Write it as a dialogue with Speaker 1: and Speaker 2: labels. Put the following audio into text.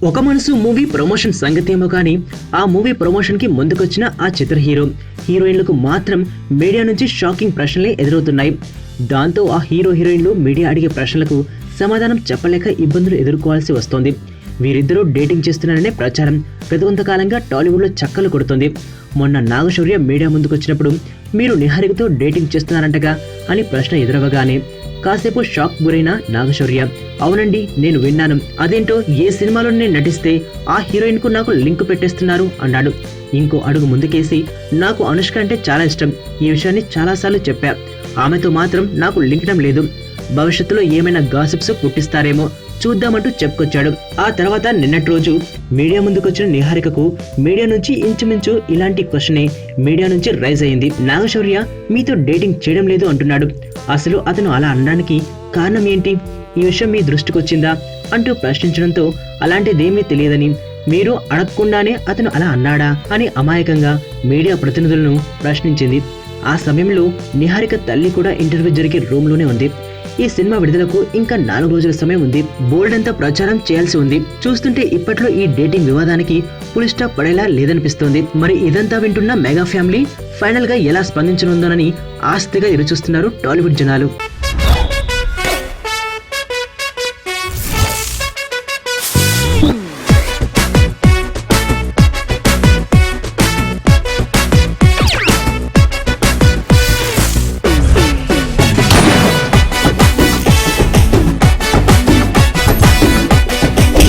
Speaker 1: ఒక మనసు movie promotion సంగతేమో కానీ ఆ మూవీ ప్రమోషన్ కి ముందుకొచ్చిన ఆ చిత్ర హీరోయిన్లకు మాత్రం మీడియా నుంచి షాకింగ్ ప్రశ్నలే ఎదురవుతున్నాయి. దాంతో ఆ హీరోయిన్లు మీడియా అడిగే ప్రశ్నలకు సమాధానం చెప్పలేక ఇబ్బందులు ఎదుర్కోవాల్సి వస్తోంది. వీరిద్దరూ డేటింగ్ చేస్తున్నారనే ప్రచారం గత కొంతకాలంగా టాలీవుడ్లో చక్కలు కొడుతోంది. మొన్న నాగశౌర్య మీడియా ముందుకొచ్చినప్పుడు మీరు నిహారికతో డేటింగ్ చేస్తున్నారంటగా అని ప్రశ్న ఎదురవగానే కాసేపు షాక్ గురైన నాగశౌర్య, అవునండి నేను విన్నాను, అదేంటో ఏ సినిమాలో నేను నటిస్తే ఆ హీరోయిన్ కు నాకు లింక్ పెట్టేస్తున్నారు అన్నాడు. ఇంకో అడుగు ముందుకేసి, నాకు అనుష్క అంటే చాలా ఇష్టం, ఈ విషయాన్ని చాలాసార్లు చెప్పా, ఆమెతో మాత్రం నాకు లింకడం లేదు, భవిష్యత్తులో ఏమైనా గాసిప్స్ పుట్టిస్తారేమో చూద్దామంటూ చెప్పుకొచ్చాడు. ఆ తర్వాత నిన్నటి రోజు మీడియా ముందుకొచ్చిన నిహారికకు మీడియా నుంచి ఇంచుమించు ఇలాంటి క్వశ్చనే మీడియా నుంచి రైజ్ అయింది. నాగశౌర్య మీతో డేటింగ్ చేయడం లేదు అంటున్నాడు, అసలు అతను అలా అనడానికి కారణం ఏంటి, ఈ విషయం మీ దృష్టికొచ్చిందా అంటూ ప్రశ్నించడంతో అలాంటిదేమీ తెలియదని, మీరు అడగకుండానే అతను అలా అన్నాడా అని అమాయకంగా మీడియా ప్రతినిధులను ప్రశ్నించింది. ఆ సమయంలో నిహారిక తల్లి కూడా ఇంటర్వ్యూ జరిగే రూమ్ లోనే ఉంది. ఈ సినిమా విడుదలకు ఇంకా 4 రోజుల సమయం ఉంది, బోల్డ్ అంతా ప్రచారం చేయాల్సి ఉంది. చూస్తుంటే ఇప్పట్లో ఈ డేటింగ్ వివాదానికి ఫుల్ స్టాప్ పడేలా లేదనిపిస్తోంది. మరి ఇదంతా వింటున్న మెగా ఫ్యామిలీ ఫైనల్ గా ఎలా స్పందించనుందోనని ఆసక్తిగా ఎదురుచూస్తున్నారు టాలీవుడ్ జనాలు.